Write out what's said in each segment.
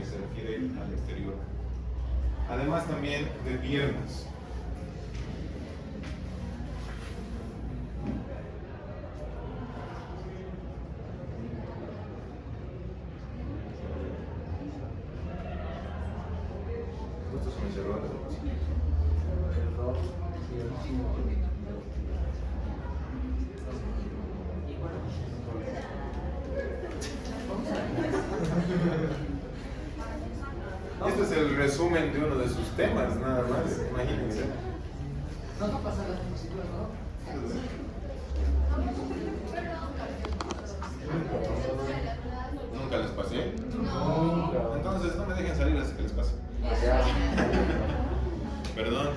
que se refiere al exterior. Además también de piernas. Justo se me cerró la voz. Este es el resumen de uno de sus temas, nada más, imagínense. No pasan las diapositivas, ¿no? Nunca les pasé. No. Entonces no me dejen salir hasta que les pase. Perdón.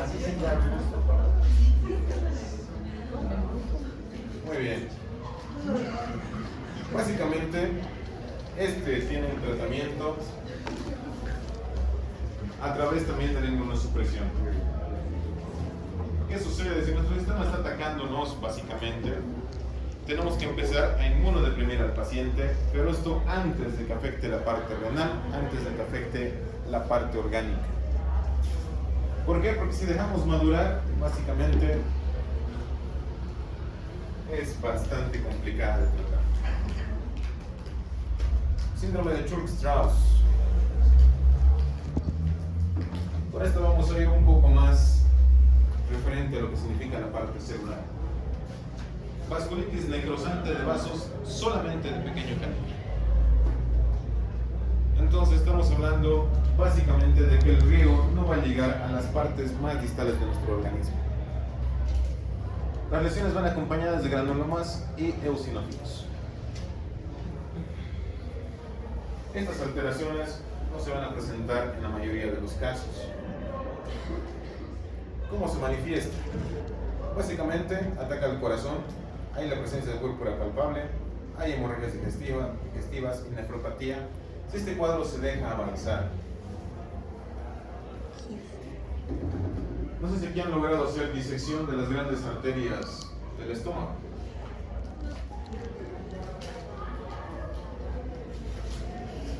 Así se llama. Muy bien. Básicamente, este tiene un tratamiento a través también de la inmunosupresión. ¿Qué sucede? Si nuestro sistema está atacándonos, básicamente, tenemos que empezar a inmunodeprimir al paciente, pero esto antes de que afecte la parte renal, antes de que afecte la parte orgánica. ¿Por qué? Porque si dejamos madurar, básicamente es bastante complicada de tratar. Síndrome de Churg-Strauss. Por esto vamos a ir un poco más referente a lo que significa la parte celular. Vasculitis necrosante de vasos solamente de pequeño calibre. Entonces estamos hablando básicamente de que el riego no va a llegar a las partes más distales de nuestro organismo. Las lesiones van acompañadas de granulomas y eosinófilos. Estas alteraciones no se van a presentar en la mayoría de los casos. ¿Cómo se manifiesta? Básicamente ataca el corazón, hay la presencia de púrpura palpable, hay hemorragias digestivas y nefropatía. Si este cuadro se deja avanzar. No sé si aquí han logrado hacer disección de las grandes arterias del estómago.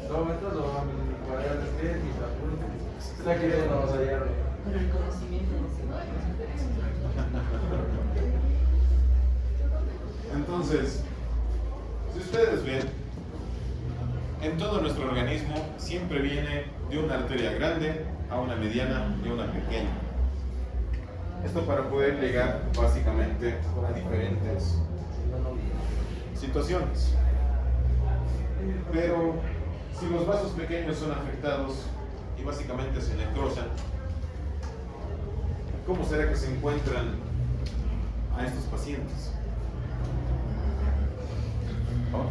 No, esto lo vamos a ver ustedes y la punta. Está que ya no vamos a hallar. Con el conocimiento Entonces, si ustedes ven, en todo nuestro organismo siempre viene de una arteria grande a una mediana y a una pequeña. Esto para poder llegar básicamente a diferentes situaciones. Pero si los vasos pequeños son afectados y básicamente se necrosan, ¿cómo será que se encuentran a estos pacientes? ¿Oh?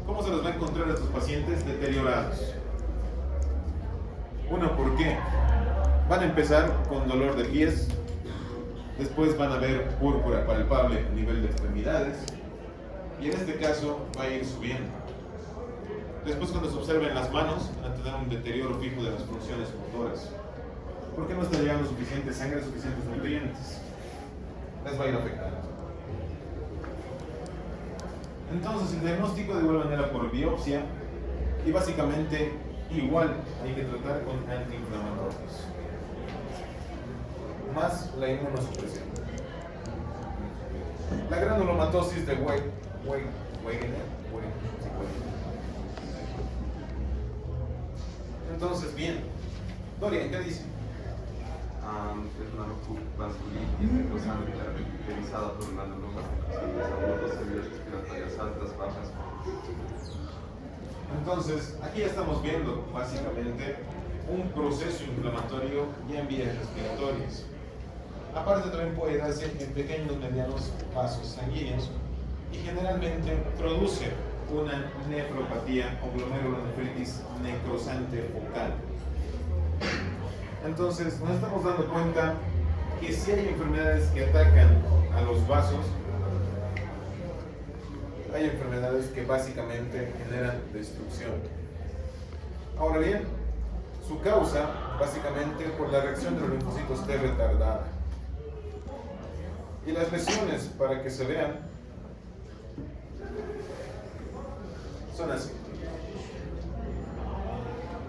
¿Cómo se los va a encontrar a estos pacientes deteriorados? Uno, ¿por qué? Van a empezar con dolor de pies, después van a ver púrpura palpable a nivel de extremidades, y en este caso va a ir subiendo. Después, cuando se observen las manos, van a tener un deterioro fijo de las funciones motoras. ¿Por qué no está llegando suficiente sangre, suficientes nutrientes? Les va a ir afectando. Entonces, el diagnóstico de igual manera por biopsia, y básicamente igual hay que tratar con antiinflamatorios, más la inmunosupresión. La granulomatosis de Wegener. Entonces, bien. Dorian, ¿qué dice? Es una vasculitis necrosante caracterizada por granulomas agudos, semillas respiratorias altas, bajas. Entonces, aquí ya estamos viendo básicamente un proceso inflamatorio ya en vías respiratorias. Aparte también puede darse en pequeños medianos vasos sanguíneos y generalmente produce una nefropatía o glomerulonefritis necrosante focal. Entonces nos estamos dando cuenta que si hay enfermedades que atacan a los vasos, hay enfermedades que básicamente generan destrucción. Ahora bien, su causa básicamente por la reacción de los linfocitos T retardada. Y las lesiones, para que se vean, son así.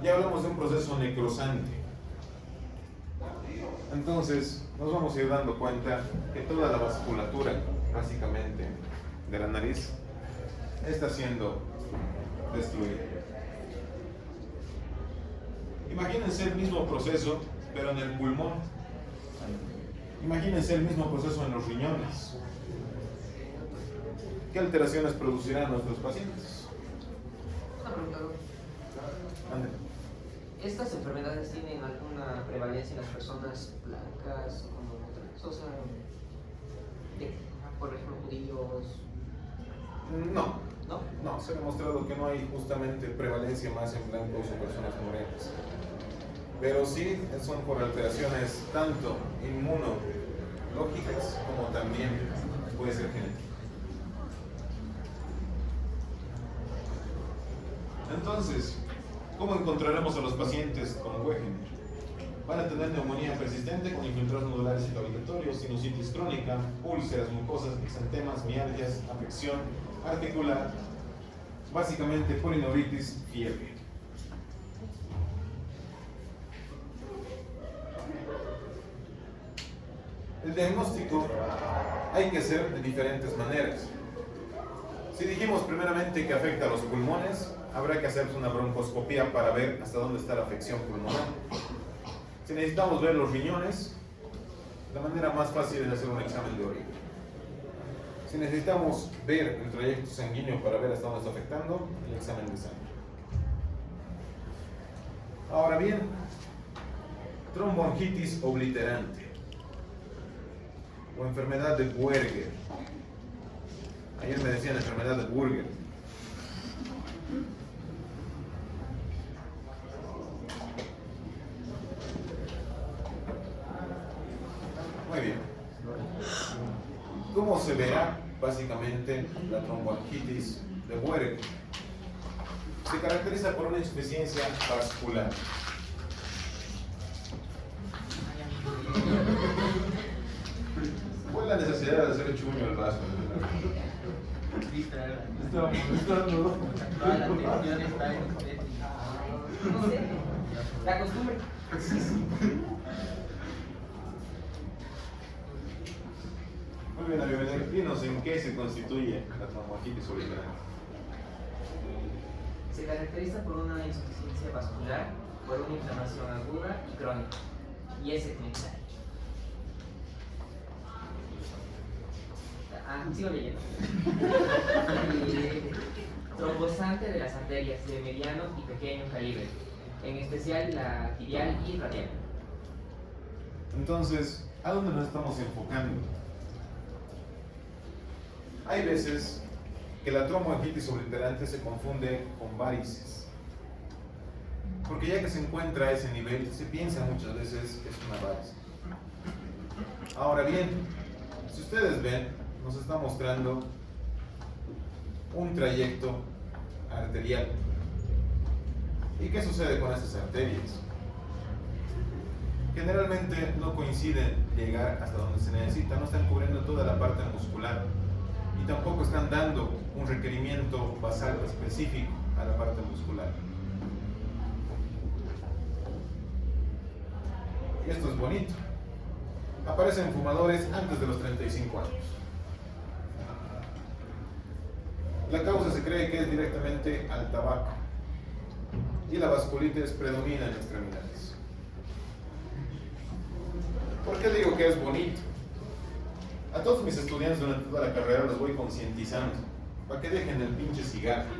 Ya hablamos de un proceso necrosante. Entonces, nos vamos a ir dando cuenta que toda la vasculatura, básicamente, de la nariz, está siendo destruida. Imagínense el mismo proceso, pero en el pulmón. Imagínense el mismo proceso en los riñones. ¿Qué alteraciones producirán nuestros pacientes? Una pregunta, doctor. Ande. ¿Estas enfermedades tienen alguna prevalencia en las personas blancas como otras? O sea, por ejemplo, judíos. No, se ha demostrado que no hay justamente prevalencia más en blancos o personas morenas. Pero sí son por alteraciones tanto inmunológicas como también puede ser genética. Entonces, ¿cómo encontraremos a los pacientes con Wegener? Van a tener neumonía persistente con infiltrados nodulares y cavitatorios, sinusitis crónica, úlceras mucosas, exantemas, mialgias, afección articular, básicamente polineuritis, fiebre. El diagnóstico hay que hacer de diferentes maneras. Si dijimos primeramente que afecta a los pulmones, habrá que hacer una broncoscopía para ver hasta dónde está la afección pulmonar. Si necesitamos ver los riñones, la manera más fácil es hacer un examen de orina. Si necesitamos ver el trayecto sanguíneo para ver hasta dónde está afectando, el examen de sangre. Ahora bien, tromboangitis obliterante o enfermedad de Buerger. Ayer me decían enfermedad de Buerger. Muy bien. ¿Cómo se verá básicamente la tromboangitis de Buerger? Se caracteriza por una insuficiencia vascular. ¿Cuál es la necesidad de hacer chuño al vaso? Estaba molestando. Toda la atención está en usted. No sé. La costumbre. Muy bien, Ariel, dinos en qué se constituye la tromboangitis obliterante. Se caracteriza por una insuficiencia vascular, por una inflamación aguda y crónica, y es segmental. Sigo leyendo. Trombosante de las arterias de mediano y pequeño calibre, en especial la tibial y radial. Entonces, ¿a dónde nos estamos enfocando? Hay veces que la tromboangitis obliterante se confunde con varices. Porque ya que se encuentra a ese nivel, se piensa muchas veces que es una varice. Ahora bien, si ustedes ven, nos está mostrando un trayecto arterial. ¿Y qué sucede con esas arterias? Generalmente no coinciden llegar hasta donde se necesita, no están cubriendo toda la parte muscular y tampoco están dando un requerimiento basal específico a la parte muscular. Y esto es bonito. Aparecen fumadores antes de los 35 años. La causa se cree que es directamente al tabaco y la vasculitis predomina en extremidades. ¿Por qué digo que es bonito? A todos mis estudiantes durante toda la carrera los voy concientizando para que dejen el pinche cigarro,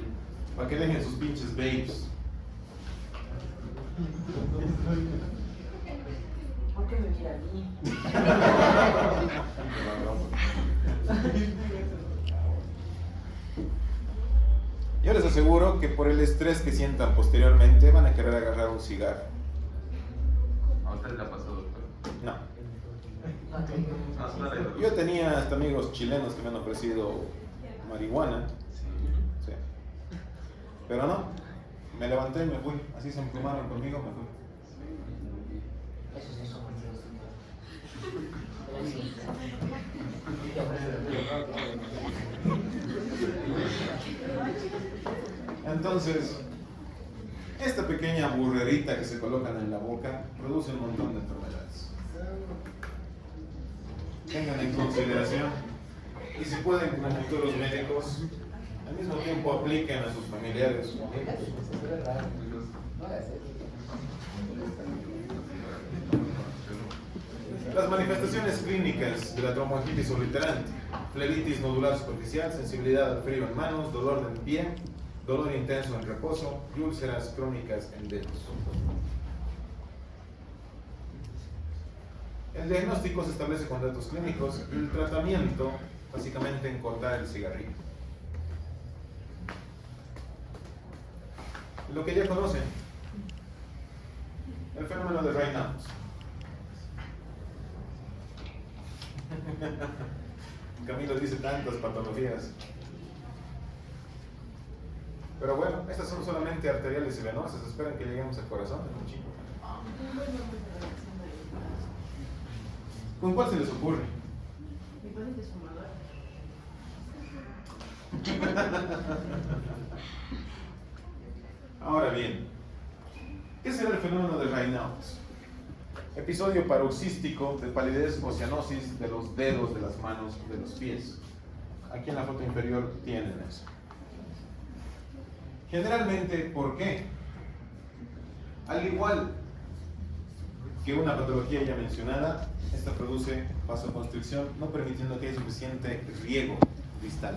para que dejen sus pinches vapes. ¿Por qué me mira a mí? Yo les aseguro que por el estrés que sientan posteriormente van a querer agarrar un cigarro. ¿A usted le ha pasado, doctor? No. Ah, claro. Yo tenía hasta amigos chilenos que me han ofrecido marihuana Pero no, me levanté y me fui. Así se emplumaron conmigo, me fui. Eso es eso. Entonces, esta pequeña burrerita que se colocan en la boca produce un montón de enfermedades. Tengan en consideración, y si pueden como futuros médicos, al mismo tiempo apliquen a sus familiares o amigos. Las manifestaciones clínicas de la tromboangitis obliterante: flebitis nodular superficial, sensibilidad al frío en manos, dolor del pie, dolor intenso en reposo y úlceras crónicas en dedos. El diagnóstico se establece con datos clínicos y el tratamiento básicamente en cortar el cigarrillo. Lo que ya conocen, el fenómeno de Raynaud's. Camilo dice tantas patologías. Pero bueno, estas son solamente arteriales y venosas. Esperan que lleguemos al corazón, ¿no, chico? ¿Con cuál se les ocurre? Mi padre es fumador. Ahora bien, ¿qué será el fenómeno de Raynaud's? Episodio paroxístico de palidez o cianosis de los dedos de las manos de los pies. Aquí en la foto inferior tienen eso. Generalmente, ¿por qué? Al igual que una patología ya mencionada, esta produce vasoconstricción, no permitiendo que haya suficiente riego distal.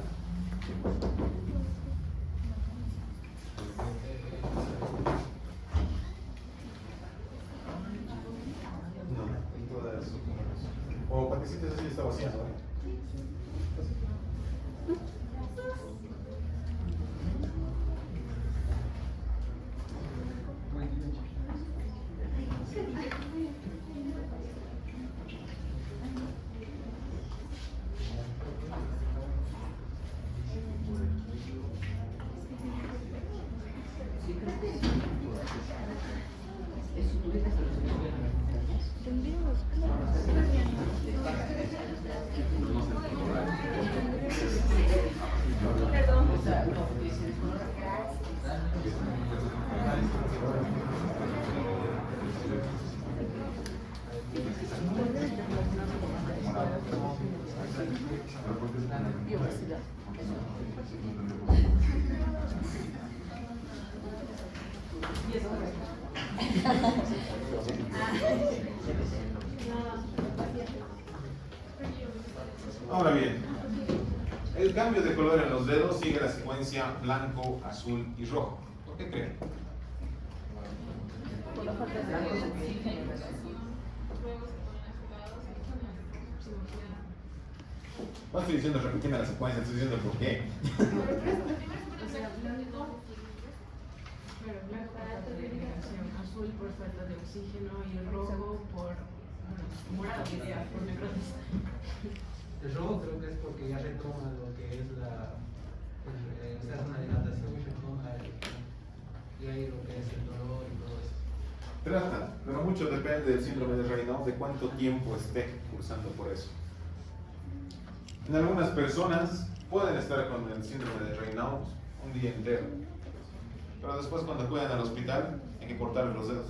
No, todas. O patecitas así está vaciando, ¿eh? Ahora bien, el cambio de color en los dedos sigue la secuencia blanco, azul y rojo. ¿Por qué creen? No estoy diciendo repetirme la secuencia, estoy diciendo por qué. Azul por falta de oxígeno y el rojo por morado, diría, por necrosis. El rojo creo que es porque ya retoma lo que es se hace una dilatación y retoma y ahí lo que es el dolor y todo eso. Trata, pero mucho depende del síndrome de Raynaud, de cuánto tiempo esté cursando por eso. En algunas personas pueden estar con el síndrome de Raynaud un día entero, pero después cuando acuden al hospital hay que cortarles los dedos.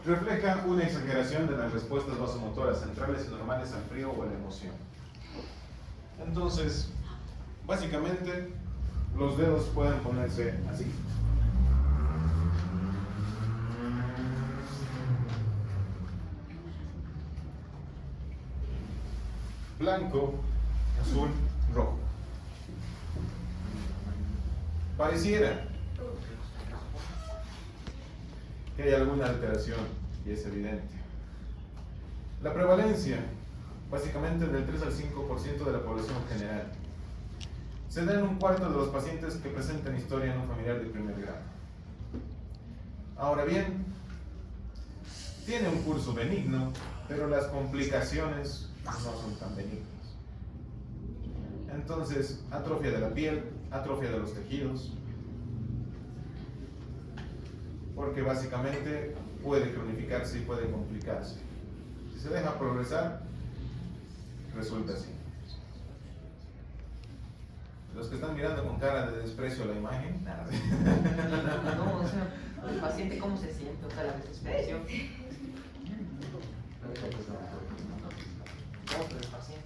Refleja una exageración de las respuestas vasomotoras centrales y normales al frío o a la emoción. Entonces, básicamente, los dedos pueden ponerse así. Blanco, azul, rojo. Pareciera que hay alguna alteración y es evidente. La prevalencia, básicamente del 3 al 5% de la población general, se da en un cuarto de los pacientes que presentan historia en un familiar de primer grado. Ahora bien, tiene un curso benigno, pero las complicaciones no son tan benignas. Entonces, atrofia de la piel, atrofia de los tejidos, porque básicamente puede cronificarse y puede complicarse. Si se deja progresar, resulta así. Los que están mirando con cara de desprecio a la imagen, nada. No, o sea, el paciente cómo se siente, o sea, la desesperación. No, pero el paciente.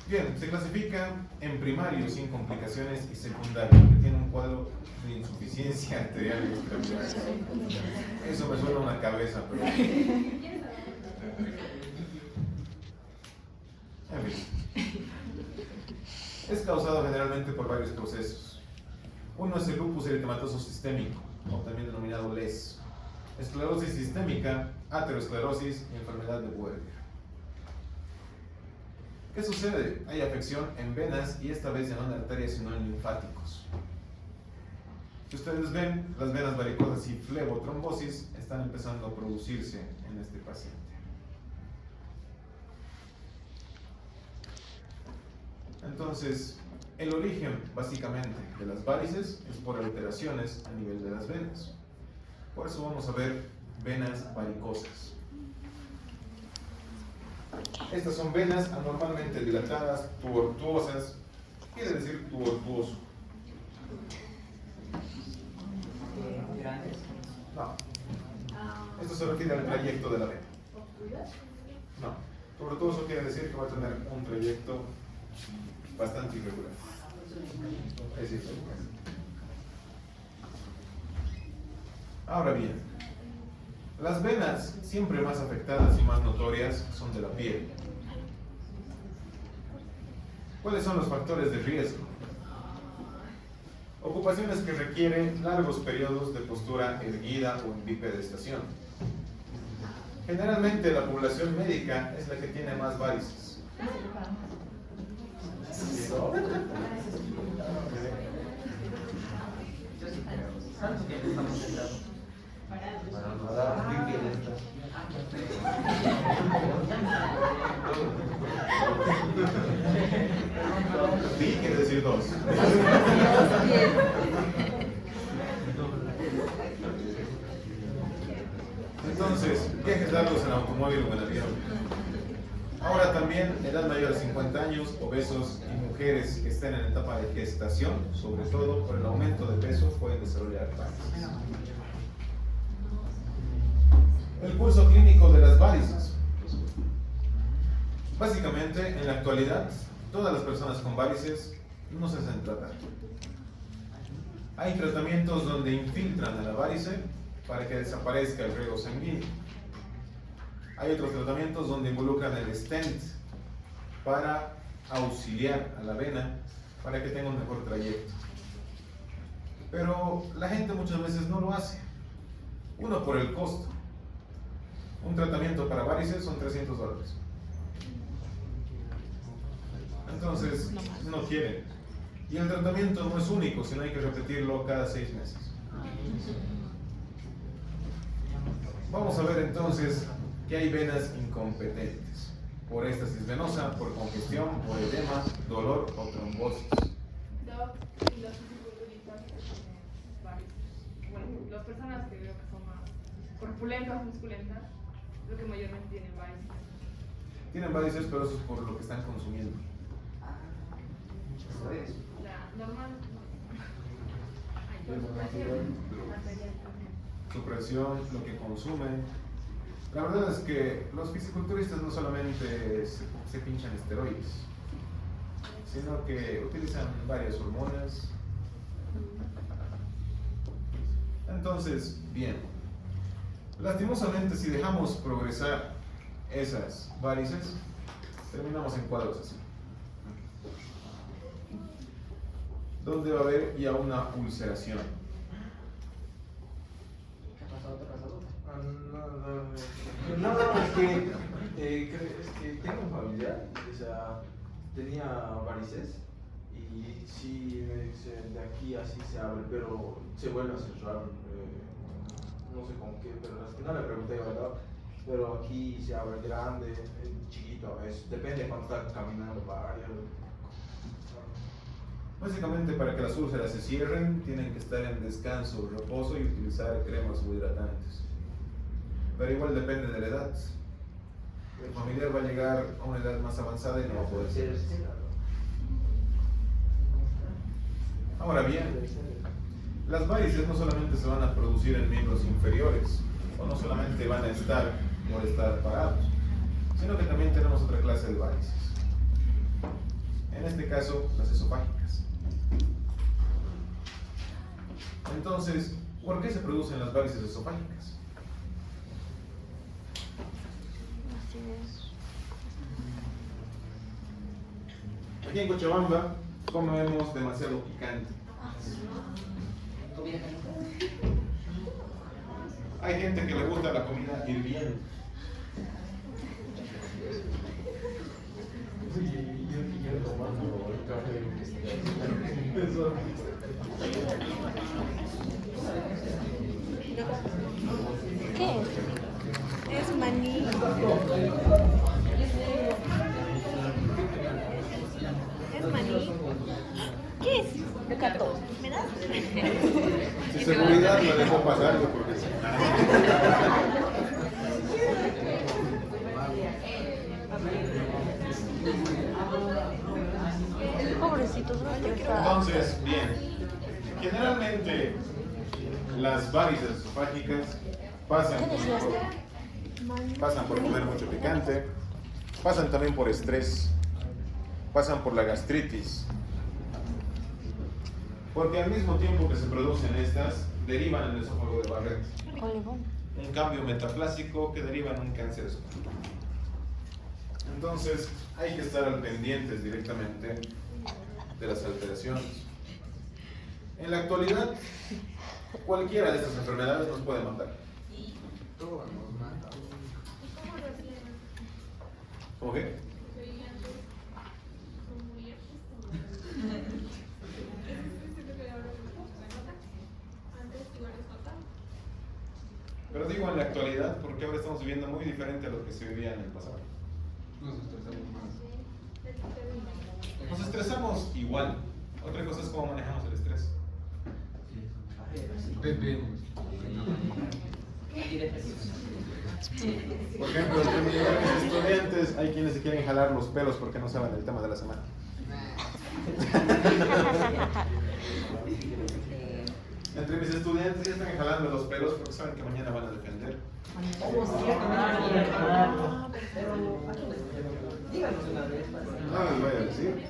Bien, se clasifica en primario sin complicaciones y secundario, que tiene un cuadro de insuficiencia arterial extraordinaria. Eso me suena a una cabeza, pero... En fin. Es causado generalmente por varios procesos. Uno es el lupus eritematoso sistémico, o también denominado LES. Esclerosis sistémica, aterosclerosis y enfermedad de Buerger. ¿Qué sucede? Hay afección en venas y esta vez ya no en arterias sino en linfáticos. Si ustedes ven, las venas varicosas y flebotrombosis están empezando a producirse en este paciente. Entonces, el origen básicamente de las varices es por alteraciones a nivel de las venas. Por eso vamos a ver venas varicosas. Estas son venas anormalmente dilatadas, tubertuosas, quiere decir tubertuoso. Grandes. No, esto se refiere al trayecto de la vena. No, tubertuoso quiere decir que va a tener un trayecto bastante irregular. Es irregular. Ahora bien, las venas siempre más afectadas y más notorias son de la piel. ¿Cuáles son los factores de riesgo? Ocupaciones que requieren largos periodos de postura erguida o en bipedestación. Generalmente la población médica es la que tiene más varices. ¿Cuánto tiempo estamos sentados? Sí, quiere decir dos. Entonces, viajes largos en automóvil o en avión. Ahora también, edad mayor de 50 años, obesos y mujeres que estén en etapa de gestación, sobre todo por el aumento de peso, pueden desarrollar varices. El curso clínico de las varices. Básicamente, en la actualidad, todas las personas con varices no se hacen tratar. Hay tratamientos donde infiltran a la varice para que desaparezca el riego sanguíneo. Hay otros tratamientos donde involucran el stent para auxiliar a la vena para que tenga un mejor trayecto. Pero la gente muchas veces no lo hace. Uno, por el costo. Un tratamiento para varices son $300. Entonces, no quieren. Y el tratamiento no es único, sino hay que repetirlo cada 6 meses. Vamos a ver entonces que hay venas incompetentes. Por éstasis venosa, por congestión, por edema, dolor o trombosis. Doc, y los fisiculturistas que tienen varices. Bueno, las personas que veo que son más corpulentas, musculentas, lo que mayormente tienen varices. Tienen varices, pero eso es por lo que están consumiendo. Eso es. La normal. Ay, por supresión arterial también. Su presión, lo que consumen. La verdad es que los fisiculturistas no solamente se pinchan esteroides, sino que utilizan varias hormonas. Entonces, bien, lastimosamente si dejamos progresar esas varices, terminamos en cuadros así, donde va a haber ya una ulceración. ¿Qué ha pasado? ¿Te ha pasado? No, es que tengo un familiar, o sea, tenía varices y sí me dice de aquí así se abre, pero se vuelve a cerrar, no sé con qué, pero es que no le pregunté, ¿verdad? Pero aquí se abre grande, chiquito a veces, depende de cuando está caminando varios. Básicamente, para que las úlceras se cierren, tienen que estar en descanso, reposo y utilizar cremas o hidratantes. Pero igual depende de la edad. El familiar va a llegar a una edad más avanzada y no va a poder ser. Ahora bien, las varices no solamente se van a producir en miembros inferiores, o no solamente van a estar por estar parados, sino que también tenemos otra clase de varices. En este caso, las esofágicas. Entonces, ¿por qué se producen las varices esofágicas? Aquí en Cochabamba comemos demasiado picante. ¿Comida caliente? Hay gente que le gusta la comida hirviendo. ¿Qué? Es maní. Es maní. ¿Qué es? Gato. ¿Me das? Si seguridad lo dejó pasar, yo porque sí. Pobrecitos, no estresados. Entonces, bien. Generalmente las varices esofágicas pasan por comer mucho picante, pasan también por estrés, pasan por la gastritis, porque al mismo tiempo que se producen estas, derivan en el esófago de Barrett. Un cambio metaplásico que deriva en un cáncer esofágico. Entonces, hay que estar al pendientes directamente de las alteraciones. En la actualidad, cualquiera de estas enfermedades nos puede matar. ¿Cómo qué? Pero digo en la actualidad porque ahora estamos viviendo muy diferente a lo que se vivía en el pasado. Nos estresamos más. Nos estresamos igual. Otra cosa es cómo manejamos el estrés. Bebemos. Por ejemplo, entre mis estudiantes hay quienes se quieren jalar los pelos porque no saben el tema de la semana. Entre mis estudiantes ya están jalando los pelos porque saben que mañana van a defender. Díganos una vez. No les voy a decir.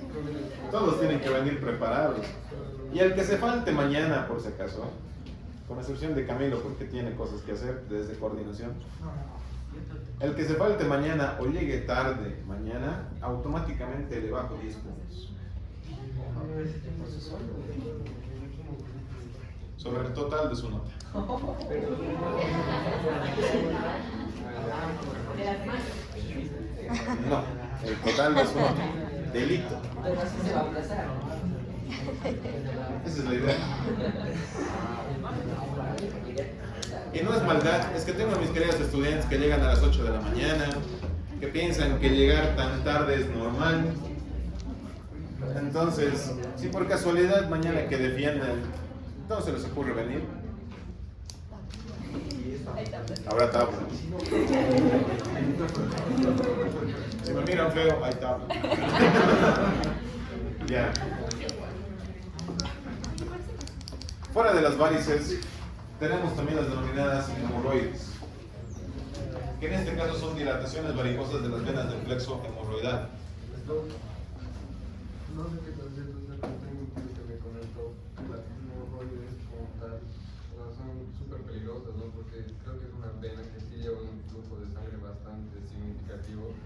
Todos tienen que venir preparados. Y el que se falte mañana, por si acaso, con excepción de Camilo porque tiene cosas que hacer desde coordinación. El que se falte mañana o llegue tarde mañana, automáticamente le bajo 10 puntos. Sobre el total de su nota. No, el total de su nota. Delito. Pero así se va a aplazar. Esa es la idea. Y no es maldad, es que tengo a mis queridos estudiantes que llegan a las 8 de la mañana, que piensan que llegar tan tarde es normal. Entonces, si por casualidad mañana que defiendan, no se les ocurre venir, habrá tabla. Si me miran feo, hay tabla. Ya. Fuera de las varices, tenemos también las denominadas hemorroides, que en este caso son dilataciones varicosas de las venas del plexo hemorroidal. No sé qué tan cierto es el que tengo un tío que me comentó que las hemorroides como tal, o sea, son súper peligrosas, ¿no? Porque creo que es una vena que sí lleva un flujo de sangre bastante significativo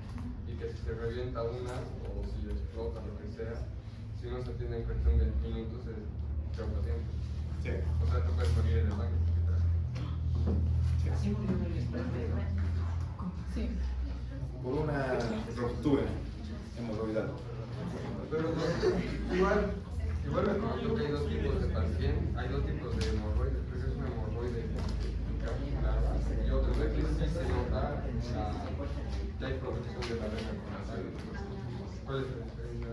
y que si se revienta una o si explota lo que sea, si no se atiende en cuestión de minutos es peor paciente. Sí. O sea, tú puedes morir en el baño. Así murió el express de Por una ruptura hemorroidal. Pero igual me comento que hay dos tipos de pacientes, hay dos tipos de hemorroides, creo que es una hemorroide capilar y otro es que sí se nota la inflamación de la vena con la sangre. ¿Cuál es la diferencia?